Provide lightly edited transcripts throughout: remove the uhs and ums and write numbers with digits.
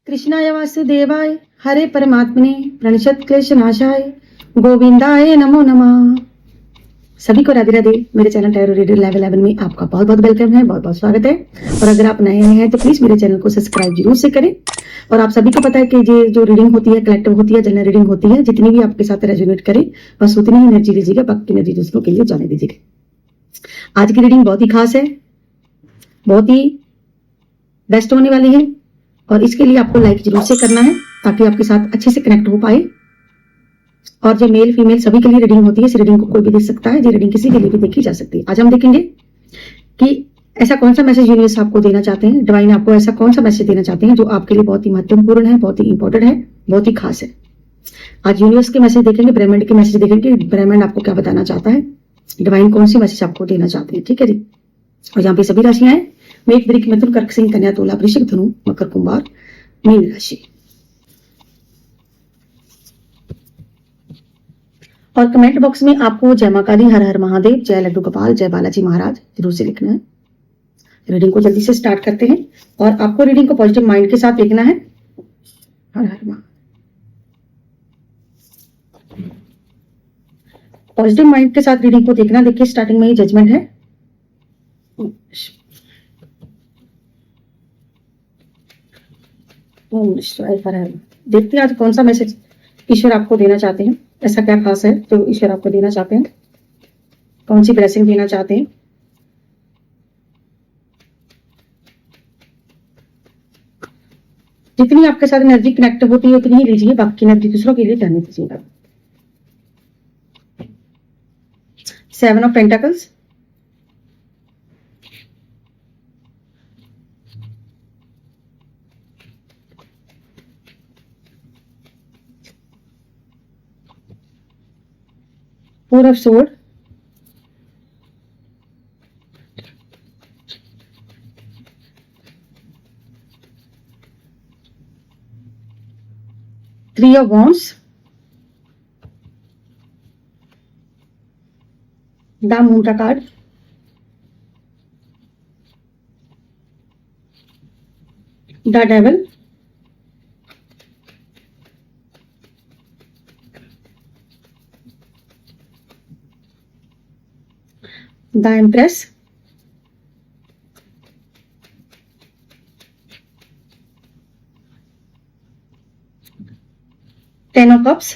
कृष्णाय वासुदेवाय हरे परमात्मने प्रणश्यत क्लेश नाशाय गोविंदाय नमो नमः। सभी को राधे राधे। मेरे चैनल टैरो रीडर लेवल 11 में आपका बहुत बहुत वेलकम है, बहुत बहुत स्वागत है। और अगर आप नए हैं तो प्लीज मेरे चैनल को सब्सक्राइब जरूर से करें। और आप सभी को पता है कि ये जो रीडिंग होती है कलेक्टिव होती है, जनरल रीडिंग होती है, जितनी भी आपके साथ रेजोनेट करे बस उतनी ही एनर्जी दीजिएगा, बाकी एनर्जी दूसरों के लिए जाने दीजिएगा। आज की रीडिंग बहुत ही खास है, बहुत ही बेस्ट होने वाली है और इसके लिए आपको लाइक जरूर से करना है ताकि आपके साथ अच्छे से कनेक्ट हो पाए। और जो मेल फीमेल सभी के लिए रीडिंग होती है, इस रीडिंग को कोई भी देख सकता है, ये रीडिंग किसी के लिए भी देखी जा सकती है। आज हम देखेंगे कि ऐसा कौन सा मैसेज यूनिवर्स आपको देना चाहते हैं, डिवाइन आपको ऐसा कौन सा मैसेज देना चाहते हैं जो आपके लिए बहुत ही महत्वपूर्ण है, बहुत ही इंपॉर्टेंट है, बहुत ही खास है। आज यूनिवर्स के मैसेज देखेंगे, ब्रह्मांड के मैसेज देखेंगे, ब्रह्मांड आपको क्या बताना चाहता है, डिवाइन कौन सी मैसेज आपको देना चाहते हैं। ठीक है जी। और यहाँ पे सभी राशियां हैं, मेष, वृश्चिक, मिथुन, कर्क, सिंह, कन्या, तुला, वृश्चिक, धनु, मकर, कुंभार, मीन राशि। और कमेंट बॉक्स में आपको जय मां काली, हर हर महादेव, जय लड्डू गोपाल, जय बालाजी महाराज जरूर से लिखना है। रीडिंग को जल्दी से स्टार्ट करते हैं और आपको रीडिंग को पॉजिटिव माइंड के साथ देखना है। हर हर महादेव। पॉजिटिव माइंड के साथ रीडिंग को देखना। देखिए स्टार्टिंग में ही जजमेंट है। देखते हैं आज कौन सा मैसेज ईश्वर आपको देना चाहते हैं, ऐसा क्या खास है जो ईश्वर आपको देना चाहते हैं, कौन सी ब्लेसिंग देना चाहते हैं। जितनी आपके साथ एनर्जी कनेक्ट होती है उतनी ही लीजिए, बाकी एनर्जी दूसरों के लिए जाने दीजिएगा। 7 of pentacles, Four of Swords, Three of Wands, the moon का card, the devil, the empress, ten of cups,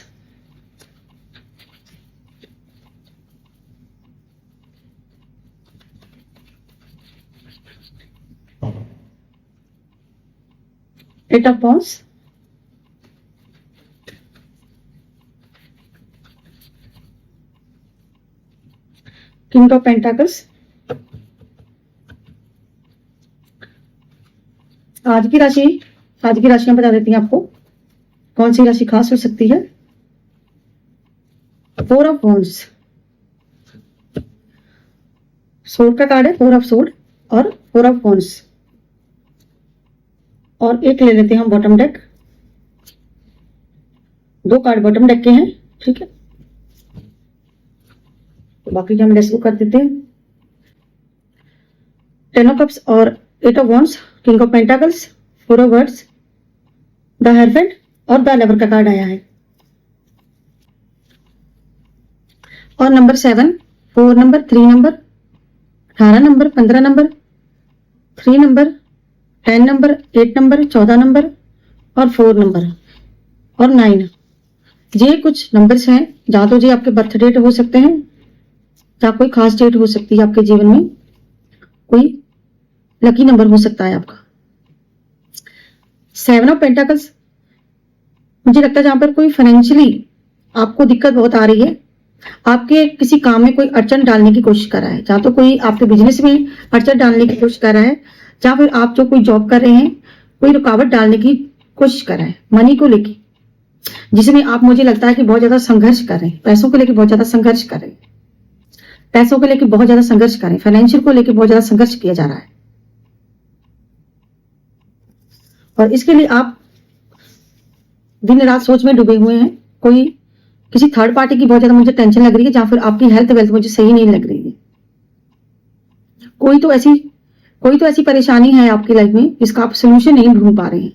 eight of wands, king of pentacles. आज की राशियां बता देती हैं आपको कौन सी राशि खास हो सकती है। 4 ऑफ वॉन्ड्स, सोर्ड का कार्ड है, 4 ऑफ सोर्ड और 4 ऑफ वॉन्ड्स। और एक ले लेते हैं हम bottom deck, 2 card bottom deck के हैं। ठीक है, तो बाकी हम रेस्क्यू कर देते हैं। 10 ऑफ कप्स और 8 of wands, king of pentacles, 4 of words, the hairband और द लवर का कार्ड आया है। और number 7, 4 number, 3 number, 18 number, 15 number, 3 number, 10 number, 8 number, 14 number और 4 नंबर और 9। ये कुछ नंबर्स हैं जहां तो जी आपके बर्थ डेट हो सकते हैं या कोई खास डेट हो सकती है, आपके जीवन में कोई लकी नंबर हो सकता है आपका। 7 ऑफ पेंटाकल्स, मुझे लगता है जहां पर कोई फाइनेंशियली आपको दिक्कत बहुत आ रही है, आपके किसी काम में कोई अड़चन डालने की कोशिश कर रहा है, जहां तो कोई आपके बिजनेस में अड़चन डालने की कोशिश कर रहा है, जहां फिर आप जो कोई जॉब कर रहे हैं कोई रुकावट डालने की कोशिश कर रहा है मनी को लेके, जिसमें आप मुझे लगता है कि बहुत ज्यादा संघर्ष कर रहे हैं, पैसों को लेके बहुत ज्यादा संघर्ष कर रहे हैं, पैसों को लेके बहुत ज्यादा संघर्ष कर रहे हैं, फाइनेंशियल को लेके बहुत ज्यादा संघर्ष किया जा रहा है। और इसके लिए आप दिन रात सोच में डूबे हुए हैं। कोई किसी थर्ड पार्टी की बहुत ज्यादा मुझे टेंशन लग रही है, जहां फिर आपकी हेल्थ वेल्थ मुझे सही नहीं लग रही है। कोई तो ऐसी परेशानी है आपकी लाइफ में जिसका आप सोल्यूशन नहीं ढूंढ पा रहे हैं।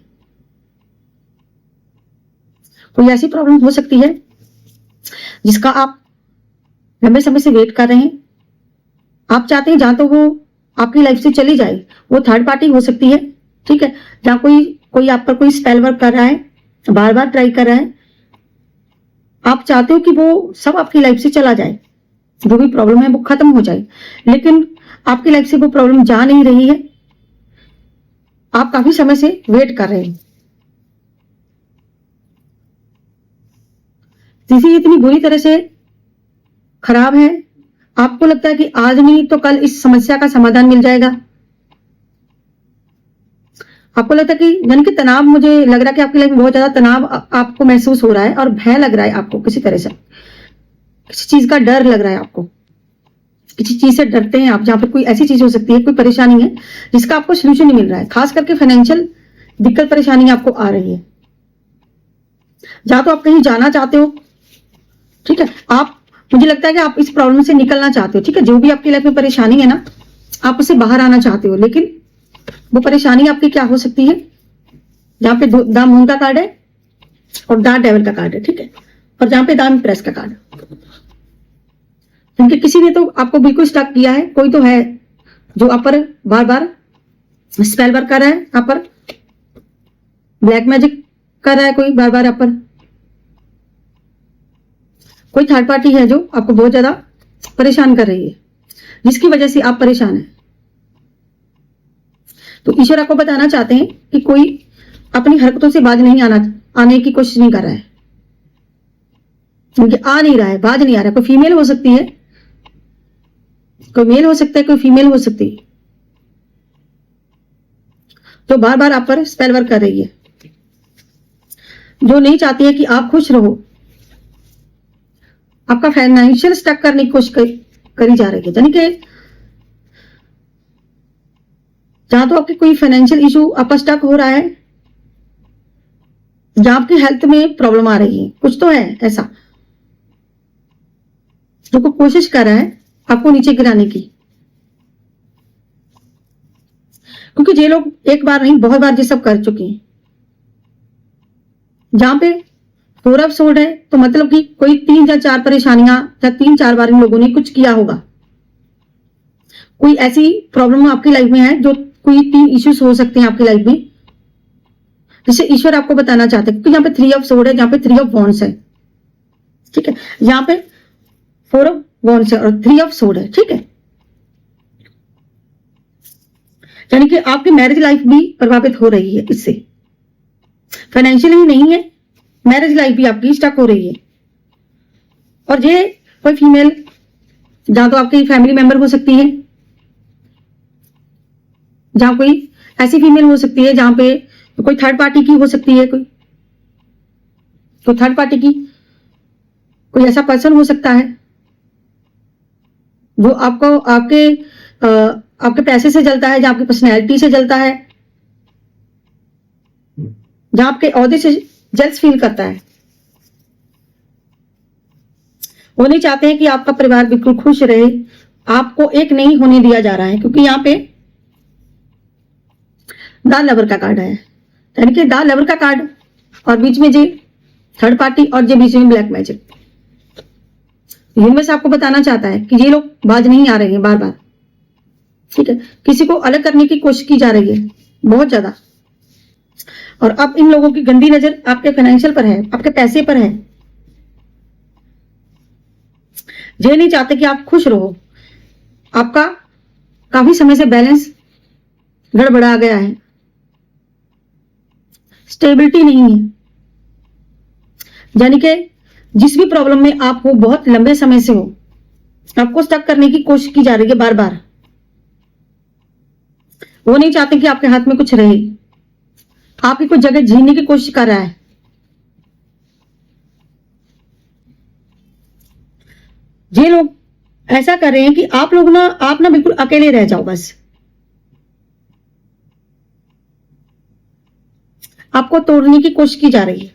कोई ऐसी प्रॉब्लम हो सकती है जिसका आप लंबे समय से वेट कर रहे हैं। आप चाहते हैं जहां तो वो आपकी लाइफ से चली जाए, वो थर्ड पार्टी हो सकती है, ठीक है। जहां कोई आप पर कोई स्पेल वर्क कर रहा है, बार बार ट्राई कर रहा है, आप चाहते हो कि वो सब आपकी लाइफ से चला जाए, जो भी प्रॉब्लम है वो खत्म हो जाए, लेकिन आपकी लाइफ से वो प्रॉब्लम जा नहीं रही है। आप काफी समय से वेट कर रहे हैं। स्थिति इतनी बुरी तरह से खराब है, आपको लगता है कि आज नहीं तो कल इस समस्या का समाधान मिल जाएगा। आपको लगता है कि यानी कि तनाव, मुझे लग रहा है कि आपकी लाइफ में बहुत ज्यादा तनाव आपको महसूस हो रहा है और भय लग रहा है आपको, किसी तरह से किसी चीज का डर लग रहा है आपको, किसी चीज से डरते हैं आप। जहां पर कोई ऐसी चीज हो सकती है, कोई परेशानी है जिसका आपको सोल्यूशन नहीं मिल रहा है, खास करके फाइनेंशियल दिक्कत परेशानी आपको आ रही है। जहां तो आप कहीं जाना चाहते हो, ठीक है, आप, मुझे लगता है कि आप इस प्रॉब्लम से निकलना चाहते हो, ठीक है। जो भी आपकी लाइफ में परेशानी है ना, आप उससे बाहर आना चाहते हो, लेकिन वो परेशानी आपकी क्या हो सकती है। जहां पे द मून का कार्ड है और द डेविल का कार्ड है, ठीक है, और जहां पे द एम्प्रेस का कार्ड है, क्योंकि किसी ने तो आपको बिल्कुल स्टक किया है। कोई तो है जो आप पर बार बार स्पेल वर्क कर रहा है, आप पर ब्लैक मैजिक कर रहा है, कोई बार बार आप पर। कोई थर्ड पार्टी है जो आपको बहुत ज्यादा परेशान कर रही है, जिसकी वजह से आप परेशान हैं। तो ईश्वर आपको बताना चाहते हैं कि कोई अपनी हरकतों से बाज नहीं आने की कोशिश नहीं कर रहा है, क्योंकि आ नहीं रहा है, बाज नहीं आ रहा है। कोई फीमेल हो सकती है, कोई मेल हो सकता है, कोई फीमेल हो सकती है, जो बार बार आप पर स्पेल वर्क कर रही है, जो नहीं चाहती है कि आप खुश रहो। आपका फाइनेंशियल स्टक करने की कोशिश करी जा रही है, यानी कि जहां तो आपकी कोई फाइनेंशियल इशू आपका स्टक हो रहा है, जहां आपकी हेल्थ में प्रॉब्लम आ रही है, कुछ तो है ऐसा जो को कोशिश कर रहा है आपको नीचे गिराने की। क्योंकि ये लोग एक बार नहीं बहुत बार ये सब कर चुके हैं। जहां पे 4 ऑफ सोर्ड है, तो मतलब कि कोई 3 या 4 परेशानियां या 3-4 बार इन लोगों ने कुछ किया होगा। कोई ऐसी प्रॉब्लम आपकी लाइफ में है, जो कोई 3 इश्यूज हो सकते हैं आपकी लाइफ में, जिसे ईश्वर आपको बताना चाहते हैं। क्योंकि यहाँ पे 3 ऑफ सोर्ड है, जहां पे 3 ऑफ वॉन्ड्स है, ठीक है, यहाँ पे 4 ऑफ वॉन्ड्स है और 3 ऑफ सोर्ड है, ठीक है। यानी कि आपकी मैरिज लाइफ भी प्रभावित हो रही है इससे। फाइनेंशियली ही नहीं है, मैरिज लाइफ भी आपकी स्टक हो रही है। और ये कोई फीमेल, जहां तो आपकी फैमिली मेंबर हो सकती है, जहां कोई ऐसी फीमेल हो सकती है, जहां पे कोई थर्ड पार्टी की हो सकती है, कोई थर्ड पार्टी की, कोई ऐसा पर्सन हो सकता है जो आपको आपके पैसे से जलता है, जहां आपकी पर्सनैलिटी से जलता है, जहां आपके ओहदे से जेल्स फील करता है। वो नहीं चाहते हैं कि आपका परिवार बिल्कुल खुश रहे, आपको एक नहीं होने दिया जा रहा है। क्योंकि यहाँ पे द लवर का कार्ड है, यानी कि द लवर का कार्ड, और बीच में जी थर्ड पार्टी, और जो बीच में ब्लैक मैजिक। यूनिवर्स आपको बताना चाहता है कि ये लोग बाज नहीं आ रहे हैं बार बार, ठीक है, किसी को अलग करने की कोशिश की जा रही है बहुत ज्यादा। और अब इन लोगों की गंदी नजर आपके फाइनेंशियल पर है, आपके पैसे पर है। ये नहीं चाहते कि आप खुश रहो। आपका काफी समय से बैलेंस गड़बड़ा गया है, स्टेबिलिटी नहीं है, यानी कि जिस भी प्रॉब्लम में आप हो, बहुत लंबे समय से हो, आपको स्टक करने की कोशिश की जा रही है बार बार। वो नहीं चाहते कि आपके हाथ में कुछ रहे, आपकी कोई जगह जीने की कोशिश कर रहा है। ये लोग ऐसा कर रहे हैं कि आप ना बिल्कुल अकेले रह जाओ, बस आपको तोड़ने की कोशिश की जा रही है।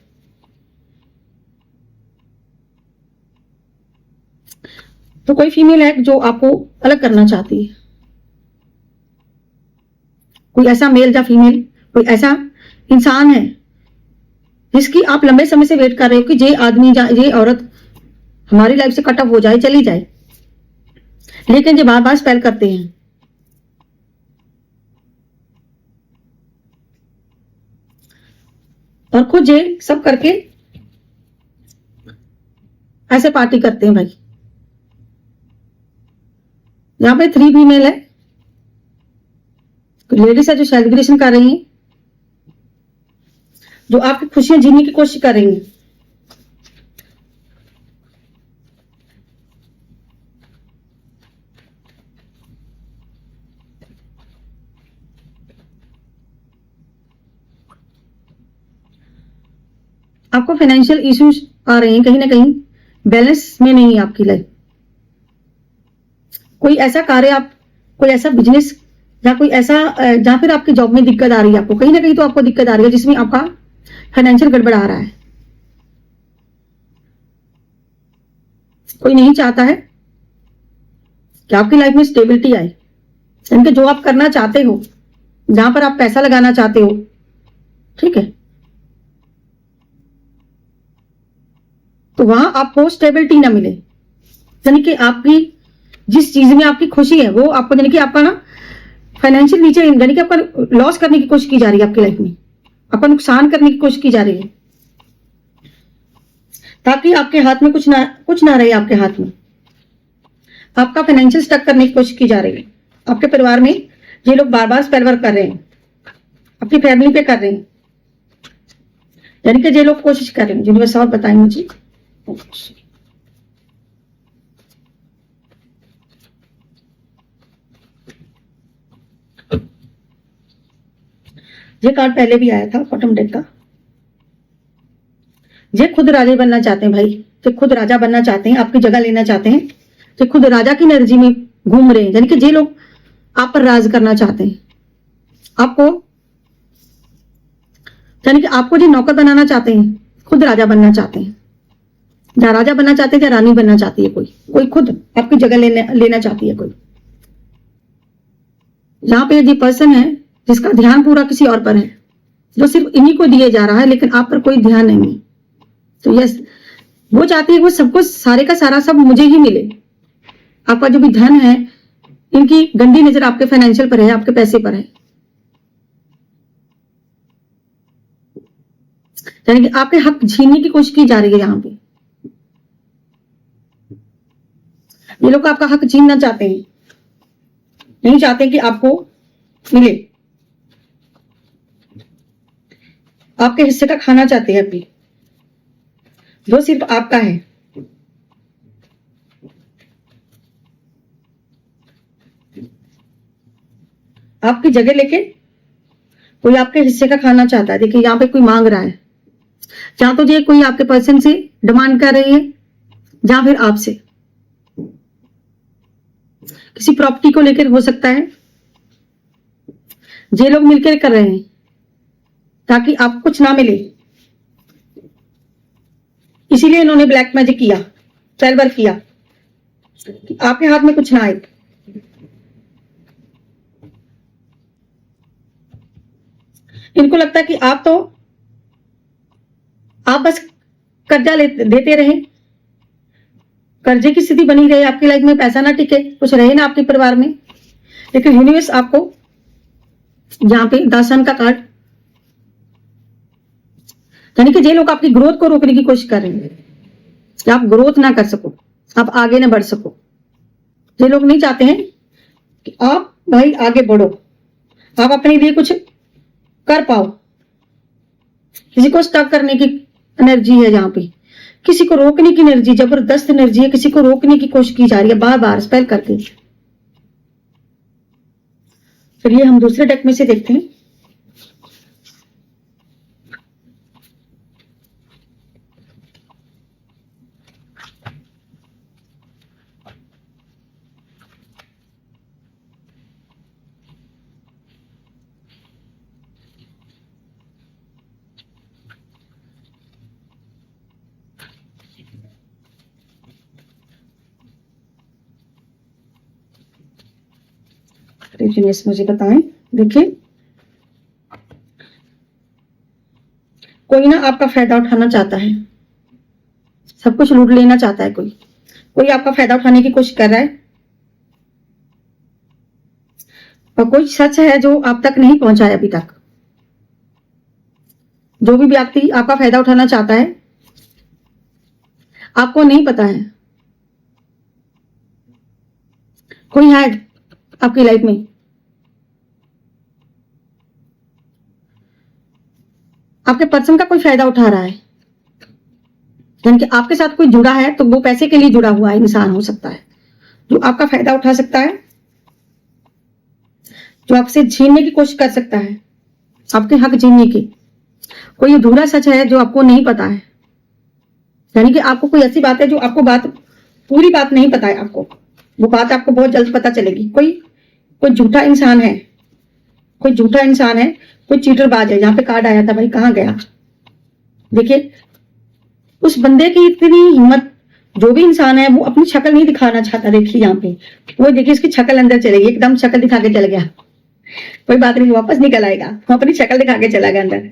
तो कोई फीमेल है जो आपको अलग करना चाहती है, कोई ऐसा मेल या फीमेल, कोई ऐसा इंसान है जिसकी आप लंबे समय से वेट कर रहे हो कि ये आदमी ये औरत हमारी लाइफ से कट ऑफ हो जाए, चली जाए, लेकिन ये बार बार स्पेल करते हैं। और खुद ये सब करके ऐसे पार्टी करते हैं भाई। यहां पे 3 फीमेल है, लेडीज है जो सेलिब्रेशन कर रही हैं, जो आपकी खुशियां जीने की कोशिश कर रही हैं। आपको फाइनेंशियल इश्यूज आ रहे हैं, कहीं ना कहीं बैलेंस में नहीं है आपकी लाइफ। कोई ऐसा कार्य, आप कोई ऐसा बिजनेस या कोई ऐसा जहां फिर आपकी जॉब में दिक्कत आ रही है, आपको कहीं ना कहीं तो आपको दिक्कत आ रही है जिसमें आपका फाइनेंशियल गड़बड़ आ रहा है। कोई नहीं चाहता है कि आपकी लाइफ में स्टेबिलिटी आए, यानी कि जो आप करना चाहते हो, जहां पर आप पैसा लगाना चाहते हो, ठीक है, तो वहां आपको स्टेबिलिटी ना मिले, यानी कि आपकी जिस चीज में आपकी खुशी है वो आपको, यानी कि आपका ना फाइनेंशियल नीचे, यानी कि आपका लॉस करने की कोशिश की जा रही है आपकी लाइफ में, आपका नुकसान करने की कोशिश की जा रही है, ताकि आपके हाथ में कुछ ना रहे। आपके हाथ में आपका फाइनेंशियल स्टक करने की कोशिश की जा रही है। आपके परिवार में ये लोग बार बार स्पेल वर्क कर रहे हैं, अपनी फैमिली पे कर रहे हैं, यानी कि ये लोग कोशिश कर रहे हैं। यूनिवर्स और बताएं मुझे। ये कार्ड पहले भी आया था बॉटम डेक का। ये खुद राजा बनना चाहते हैं भाई, ये खुद राजा बनना चाहते हैं, आपकी जगह लेना चाहते हैं, ये खुद राजा की एनर्जी में घूम रहे हैं, यानी कि ये लोग आप पर राज करना चाहते हैं, आपको, यानी कि आपको जो नौकर बनाना चाहते हैं, खुद राजा बनना चाहते हैं, या राजा बनना चाहते हैं या रानी बनना चाहती है, कोई खुद आपकी जगह लेना चाहती है कोई। यहाँ पे ये पर्सन है जिसका ध्यान पूरा किसी और पर है, जो सिर्फ इन्हीं को दिए जा रहा है, लेकिन आप पर कोई ध्यान नहीं है। तो यस, वो चाहती है वो सबको, सारे का सारा सब मुझे ही मिले। आपका जो भी धन है, इनकी गंदी नजर आपके फाइनेंशियल पर है, आपके पैसे पर है, यानी कि आपके हक छीनने की कोशिश की जा रही है। यहाँ पे ये लोग आपका हक छीनना चाहते हैं, नहीं चाहते कि आपको मिले, आपके हिस्से का खाना चाहते हैं अभी, जो सिर्फ आपका है। आपकी जगह लेके कोई आपके हिस्से का खाना चाहता है। देखिए यहाँ पे कोई मांग रहा है, या तो ये कोई आपके पर्सन से डिमांड कर रही है, या फिर आपसे किसी प्रॉपर्टी को लेकर हो सकता है। ये लोग मिलकर कर रहे हैं ताकि आपको कुछ ना मिले, इसीलिए इन्होंने ब्लैक मैजिक किया, स्पेल वर्क किया कि आपके हाथ में कुछ ना आए। इनको लगता है कि आप बस कर्जा देते रहे, कर्जे की स्थिति बनी रहे आपकी लाइफ में, पैसा ना टिके, कुछ रहे ना आपके परिवार में। लेकिन यूनिवर्स आपको यहाँ पे 10 सन का कार्ड, यानी कि ये लोग आपकी ग्रोथ को रोकने की कोशिश कर रहे हैं कि आप ग्रोथ ना कर सको, आप आगे ना बढ़ सको। ये लोग नहीं चाहते हैं कि आप भाई आगे बढ़ो, आप अपने लिए कुछ कर पाओ। किसी को स्टक करने की एनर्जी है, यहाँ पे किसी को रोकने की एनर्जी, जबरदस्त एनर्जी है, किसी को रोकने की कोशिश की जा रही है बार बार स्पेल करके। चलिए हम दूसरे डेक में से देखते हैं। मुझे बताएं। देखिए कोई ना आपका फायदा उठाना चाहता है, सब कुछ लूट लेना चाहता है। कोई आपका फायदा उठाने की कोशिश कर रहा है, और कोई सच है जो आप तक नहीं पहुंचा है अभी तक। जो भी व्यक्ति आपका फायदा उठाना चाहता है, आपको नहीं पता है। कोई है आपकी लाइफ में, आपके पर्सन का कोई फायदा उठा रहा है, यानी कि आपके साथ कोई जुड़ा है, तो वो पैसे के लिए जुड़ा हुआ इंसान हो सकता है, जो आपका फायदा उठा सकता है, जो आपसे छीनने की कोशिश कर सकता है, आपके हक छीनने की। कोई अधूरा सच है जो आपको नहीं पता है, यानी कि आपको कोई ऐसी बात है जो आपको पूरी बात नहीं पता है आपको, वो बात आपको बहुत जल्द पता चलेगी। कोई झूठा इंसान है, कोई झूठा इंसान है, कोई चीटरबाज है। यहाँ पे कार्ड आया था भाई, कहाँ गया? देखिए, उस बंदे की इतनी हिम्मत, जो भी इंसान है वो अपनी शक्ल नहीं दिखाना चाहता। देखिए यहाँ पे, वो देखिए इसकी शक्ल अंदर चलेगी, एकदम शक्ल दिखा के चल गया। कोई बात नहीं, वापस निकल आएगा, वो अपनी शक्ल दिखा के चला गया अंदर।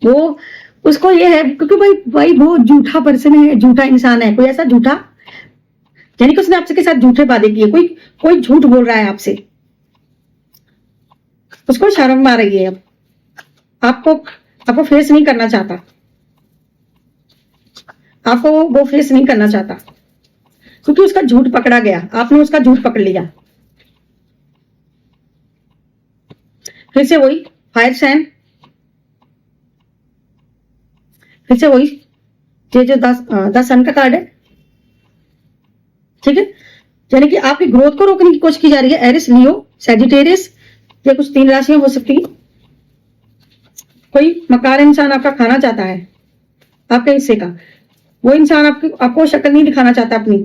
वो उसको ये है, क्योंकि भाई वो झूठा पर्सन है, झूठा इंसान है। कोई ऐसा झूठा, यानी कि उसने आपके साथ झूठे वादे किए, कोई झूठ बोल रहा है आपसे, उसको शर्म आ रही है। अब आपको फेस नहीं करना चाहता, आपको वो फेस नहीं करना चाहता, क्योंकि उसका झूठ पकड़ा गया, आपने उसका झूठ पकड़ लिया। फिर से वही फायर साइन, फिर से वही ये जो 10 सन का कार्ड है, ठीक है। यानी कि आपकी ग्रोथ को रोकने की कोशिश की जा रही है। एरिस, लियो, सैजिटेरियस, ये कुछ 3 राशियां हो सकती हैं। कोई मकार इंसान आपका खाना चाहता है, आपके हिस्से का। वो इंसान आपको शक्ल नहीं दिखाना चाहता अपनी,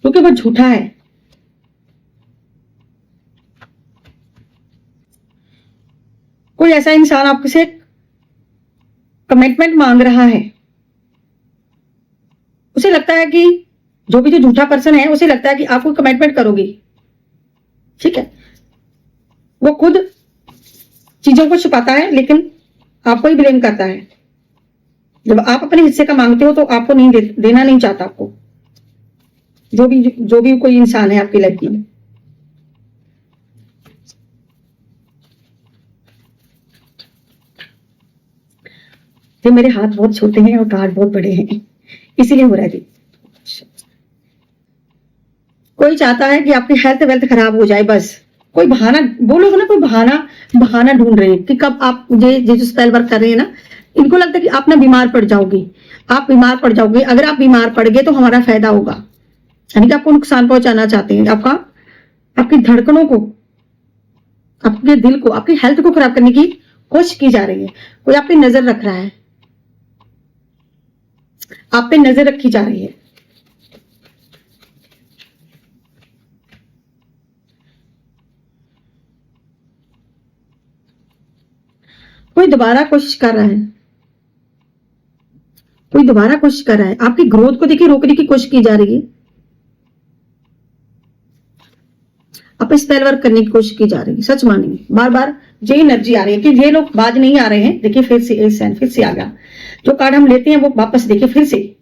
क्योंकि वो झूठा है। कोई ऐसा इंसान आपसे कमिटमेंट मांग रहा है। उसे लगता है कि जो झूठा पर्सन है, उसे लगता है कि आपको कमिटमेंट करोगी, ठीक है। वो खुद चीजों को छुपाता है, लेकिन आपको ही ब्लेम करता है। जब आप अपने हिस्से का मांगते हो तो आपको नहीं देना नहीं चाहता आपको, जो भी कोई इंसान है आपकी लाइफ में। तो मेरे हाथ बहुत छोटे हैं और कार्ड बहुत बड़े हैं, इसीलिए हो रहा है। कोई चाहता है कि आपकी हेल्थ वेल्थ खराब हो जाए, बस कोई बहाना, बोलोगे ना, कोई बहाना ढूंढ रहे हैं कि कब आप ये जो स्पेल वर्क कर रहे हैं ना, इनको लगता है कि आप ना बीमार पड़ जाओगे, आप बीमार पड़ जाओगे। अगर आप बीमार पड़ गए तो हमारा फायदा होगा, यानी कि आपको नुकसान पहुंचाना चाहते हैं। आपकी धड़कनों को, आपके दिल को, आपकी हेल्थ को खराब करने की कोशिश की जा रही है। कोई आप पे नजर रख रहा है, आप पे नजर रखी जा रही है। कोई दोबारा कोशिश कर रहा है, कोई दोबारा कोशिश कर रहा है। आपकी ग्रोथ को देखिए रोकने की कोशिश की जा रही है, आप स्पेल वर्क करने की कोशिश की जा रही है। सच मानेंगे, बार बार ये एनर्जी आ रही है कि ये लोग बाज नहीं आ रहे हैं। देखिए फिर से आ गया। जो कार्ड हम लेते हैं वो वापस देखिए, फिर से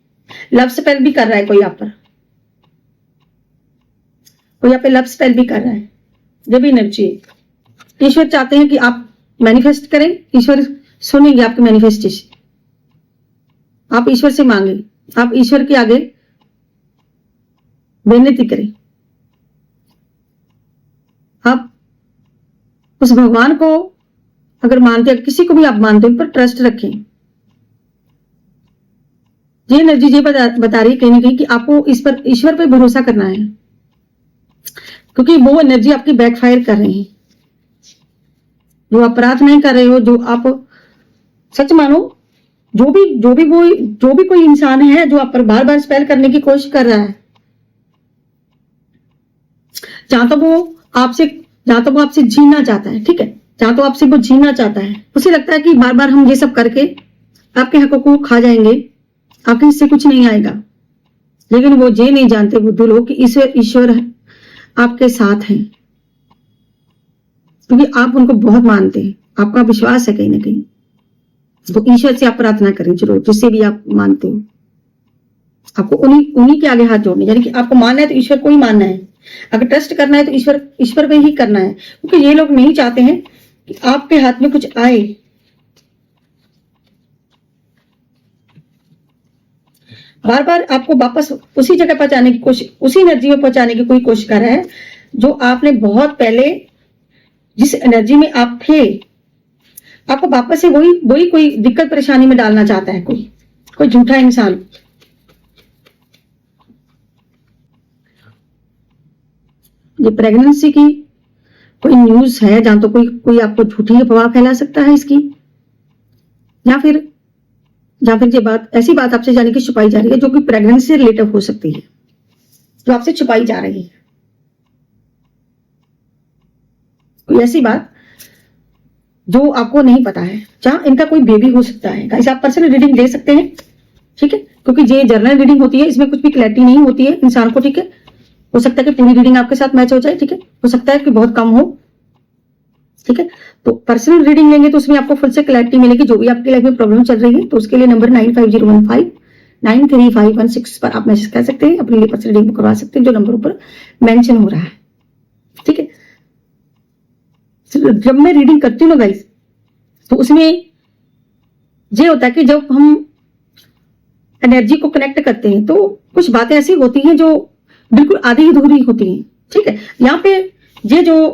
लव स्पेल भी कर रहा है कोई आप पर, कोई आप पे लव स्पेल भी कर रहा है। ये भी एनर्जी है। ईश्वर चाहते हैं कि आप मैनिफेस्ट करें, ईश्वर सुनेंगे आपके मैनिफेस्टेशन। आप ईश्वर से मांगे, आप ईश्वर के आगे विनती करें। आप उस भगवान को अगर मानते हैं, किसी को भी आप मानते हैं, उन पर ट्रस्ट रखें। ये एनर्जी ये बता रही है कहीं ना कहीं कि आपको ईश्वर पर भरोसा करना है, क्योंकि वो एनर्जी आपकी बैकफायर कर रही है। जो अपराध नहीं कर रहे हो, जो आप सच मानो, जो भी कोई इंसान है जो आप पर बार बार स्पेल करने की कोशिश कर रहा है, जहां तो वो आपसे जीना चाहता है, ठीक है, जहां तो आपसे वो जीना चाहता है, उसे लगता है कि बार बार हम ये सब करके आपके हकों को खा जाएंगे, आपके हिस्से कुछ नहीं आएगा। लेकिन वो ये नहीं जानते बुद्धू लोग कि ईश्वर आपके साथ हैं, क्योंकि आप उनको बहुत मानते हैं, आपका विश्वास है कहीं ना कहीं, तो ईश्वर से आप प्रार्थना करें जरूर, जिससे भी आप मानते हो। आपको उन्हीं के आगे हाथ जोड़ने, यानी कि आपको मानना है तो ईश्वर को ही मानना है, अगर ट्रस्ट करना है तो ईश्वर पे ही करना है, क्योंकि ये लोग नहीं चाहते हैं कि आपके हाथ में कुछ आए। बार बार आपको वापस उसी जगह पहुंचाने की कोशिश, उसी एनर्जी में पहुंचाने की कोई कोशिश कर रहा है जो आपने बहुत पहले जिस एनर्जी में आप थे, आपको वापस से वही कोई दिक्कत परेशानी में डालना चाहता है कोई झूठा इंसान। ये प्रेगनेंसी की कोई न्यूज है जहां तो कोई आपको झूठी अफवाह फैला सकता है इसकी, या फिर ये बात ऐसी बात आपसे जाने की छुपाई जा रही है जो कि प्रेगनेंसी से रिलेटेड हो सकती है, जो आपसे छुपाई जा रही है। कोई ऐसी बात जो आपको नहीं पता है, जहां इनका कोई बेबी हो सकता है। गाइस आप पर्सनल रीडिंग ले सकते हैं, ठीक है, क्योंकि ये जर्नल रीडिंग होती है, इसमें कुछ भी क्लैरिटी नहीं होती है इंसान को, ठीक है। हो सकता है कि पूरी रीडिंग आपके साथ मैच हो जाए, ठीक है, हो सकता है कि बहुत कम हो, ठीक है। तो पर्सनल रीडिंग लेंगे तो उसमें आपको फुल से क्लैरिटी मिलेगी, जो भी आपकी लाइफ में प्रॉब्लम चल रही है। तो उसके लिए नंबर 9501593516 पर आप मैसेज कर सकते हैं, अपने लिए पर्सनल रीडिंग करवा सकते हैं, जो नंबर ऊपर मेंशन हो रहा है, ठीक है। जब मैं रीडिंग करती हूँ ना गाइस, तो उसमें ये होता है कि जब हम एनर्जी को कनेक्ट करते हैं तो कुछ बातें ऐसी होती हैं जो बिल्कुल आधी अधूरी होती हैं, ठीक है। यहाँ पे ये जो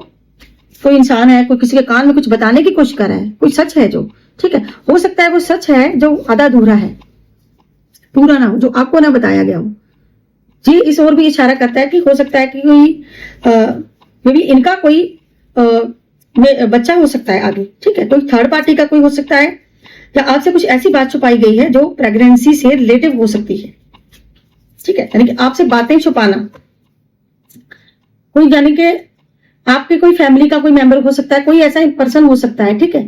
कोई इंसान है, कोई किसी के कान में कुछ बताने की कोशिश कर रहा है, कोई सच है जो, ठीक है, हो सकता है वो सच है जो आधा अधूरा है, पूरा ना हो, जो आपको ना बताया गया हो। जी इस ओर भी इशारा करता है कि हो सकता है कि कोई इनका कोई बच्चा हो सकता है आगे, ठीक है, कोई थर्ड पार्टी का कोई हो सकता है, या आपसे कुछ ऐसी बात छुपाई गई है जो प्रेगनेंसी से रिलेटिव हो सकती है, ठीक है। यानी कि आपसे बातें छुपाना, कोई यानी कि आपके कोई फैमिली का कोई मेंबर हो सकता है, कोई ऐसा पर्सन हो सकता है, ठीक है,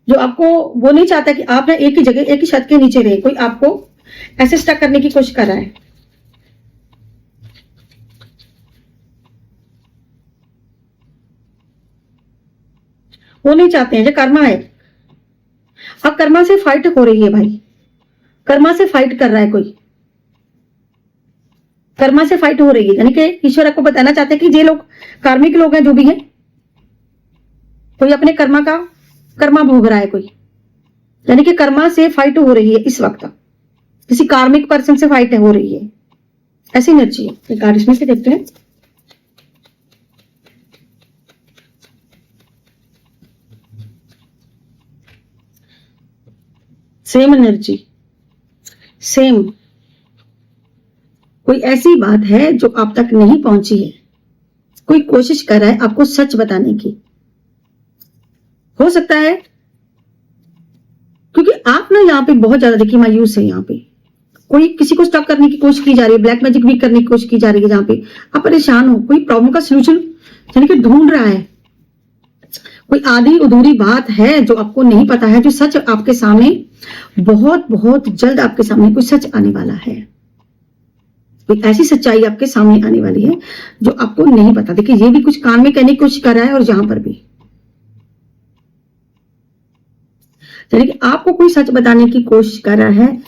जो आपको वो नहीं चाहता कि आप ना एक ही जगह एक ही छत के नीचे रहे, कोई आपको ऐसे स्टक करने की कोशिश कर रहा है। वो नहीं चाहते हैं, जो कर्मा है। अब कर्मा से फाइट हो रही है भाई, कर्मा से फाइट कर रहा है कोई, कर्मा से फाइट हो रही है, यानी कि ईश्वर आपको बताना चाहते हैं कि ये लोग कार्मिक लोग हैं, जो भी है, कोई अपने कर्मा भोग रहा है कोई, यानी कि कर्मा से फाइट हो रही है इस वक्त, किसी कार्मिक पर्सन से फाइट हो रही है, ऐसी एनर्जी है। एक कार्ड इसमें से देखते हैं। सेम एनर्जी, सेम कोई ऐसी बात है जो आप तक नहीं पहुंची है, कोई कोशिश कर रहा है आपको सच बताने की, हो सकता है क्योंकि आप ना यहाँ पे बहुत ज्यादा देखिए मायूस है, यहाँ पे कोई किसी को स्टॉप करने की कोशिश की जा रही है, ब्लैक मैजिक भी करने की कोशिश की जा रही है, जहां पे आप परेशान हो, कोई प्रॉब्लम का सोल्यूशन यानी कि ढूंढ रहा है, कोई आधी अधूरी बात है जो आपको नहीं पता है, जो सच आपके सामने बहुत बहुत जल्द आपके सामने कोई सच आने वाला है, कोई ऐसी सच्चाई आपके सामने आने वाली है जो आपको नहीं पता। देखिए ये भी कुछ कान में कहने की कोशिश कर रहा है, और यहां पर भी यानी कि आपको कोई सच बताने की कोशिश कर रहा है,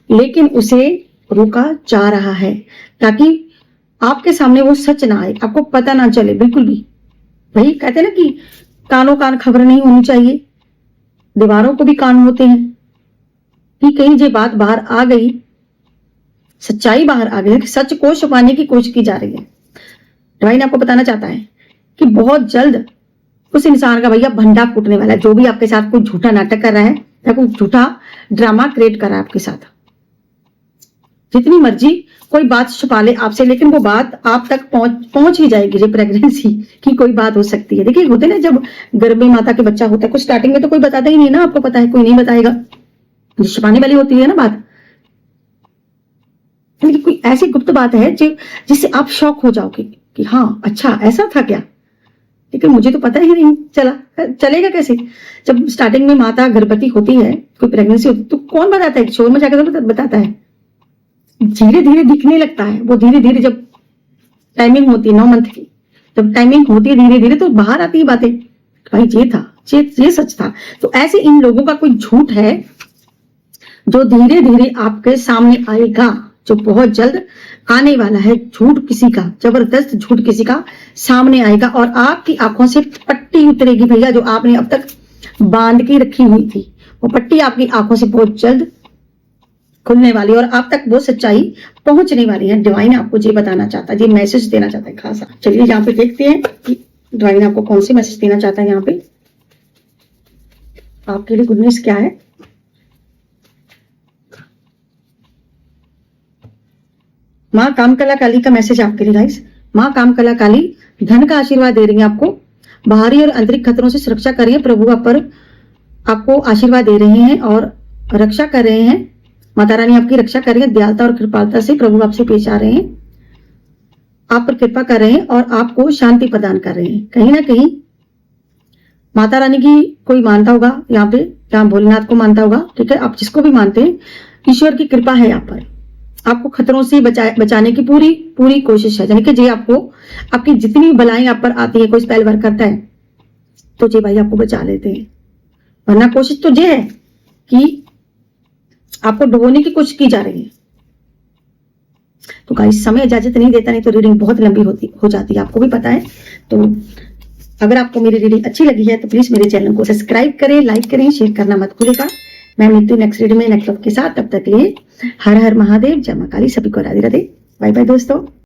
लेकिन उसे रोका जा रहा है ताकि आपके सामने वो सच ना आए, आपको पता ना चले बिल्कुल भी। वही कहते हैं ना कि कानों कान खबर नहीं होनी चाहिए, दीवारों को भी कान होते हैं, कि कहीं ये बात बाहर आ गई, सच्चाई बाहर आ गई, सच को छुपाने की कोशिश की जा रही है। डिवाइन आपको बताना चाहता है कि बहुत जल्द उस इंसान का भैया भंडा फूटने वाला है, जो भी आपके साथ कोई झूठा नाटक कर रहा है या कोई झूठा ड्रामा क्रिएट कर रहा है आपके साथ। जितनी मर्जी कोई बात छुपा ले आपसे, लेकिन वो बात आप तक पहुंच ही जाएगी। जो प्रेगनेंसी की कोई बात हो सकती है, देखिए होते ना जब गर्भ में माता के बच्चा होता है, कुछ स्टार्टिंग में तो कोई बताता ही नहीं ना, आपको पता है कोई नहीं बताएगा, जो छुपाने वाली होती है ना बात, कोई ऐसी गुप्त बात है जिससे आप शॉक हो जाओगे कि हाँ अच्छा ऐसा था क्या, लेकिन मुझे तो पता ही नहीं चलेगा कैसे। जब स्टार्टिंग में माता गर्भवती होती है, कोई प्रेगनेंसी होती है, तो कौन बताता है, शोर में जाकर तो बताता है, धीरे धीरे दिखने लगता है वो, धीरे धीरे जब टाइमिंग होती है 9 मंथ की, जब टाइमिंग होती है धीरे धीरे तो बाहर आती है बातें, भाई ये था, ये सच था। तो ऐसे इन लोगों का कोई झूठ है जो धीरे धीरे आपके सामने आएगा, जो बहुत जल्द आने वाला है। झूठ किसी का, जबरदस्त झूठ किसी का सामने आएगा और आपकी आंखों से पट्टी उतरेगी भैया, जो आपने अब तक बांध के रखी हुई थी, वो पट्टी आपकी आंखों से बहुत जल्द खुलने वाली है और आप तक वो सच्चाई पहुंचने वाली है। डिवाइन आपको ये बताना चाहता है, ये मैसेज देना चाहता है खासा। चलिए यहाँ पे देखते हैं कि डिवाइन आपको कौन सी मैसेज देना चाहता है। यहाँ पे आपके लिए गुडनेस क्या है। माँ कामकला काली का मैसेज आपके लिए गाइस। माँ कामकला काली धन का आशीर्वाद दे रही है आपको, बाहरी और आंतरिक खतरों से सुरक्षा कर रही है। प्रभु आप पर आपको आशीर्वाद दे रहे हैं और रक्षा कर रहे हैं। माता रानी आपकी रक्षा कर रही है, दयालुता और कृपालुता से प्रभु आपसे पेश आ रहे हैं, आप पर कृपा कर रहे हैं और आपको शांति प्रदान कर रहे हैं। कहीं ना कहीं माता रानी की कोई मानता होगा यहाँ पे, यहाँ भोलेनाथ को मानता होगा, ठीक है। आप जिसको भी मानते हैं, ईश्वर की कृपा है यहाँ पर, आपको खतरों से बचाने की पूरी कोशिश है। यानी कि जी आपको आपकी जितनी बलाएं आप पर आती है, कोई स्पेल वर्क करता है तो जी भाई आपको बचा लेते हैं, वरना कोशिश तो ये है कि आपको डुबोने की कोशिश की जा रही है। तो गाइस समय इजाजत नहीं देता, नहीं तो रीडिंग बहुत लंबी हो जाती है, आपको भी पता है। तो अगर आपको मेरी रीडिंग अच्छी लगी है तो प्लीज मेरे चैनल को सब्सक्राइब करें, लाइक करें, शेयर करना मत भूलिएगा। मैं मिलती हूँ नेक्स्ट रीडिंग में नेक्स्ट टॉपिक के साथ। तब तक के लिए हर हर महादेव, जय मां काली, सभी को राधे राधे, बाय बाय दोस्तों।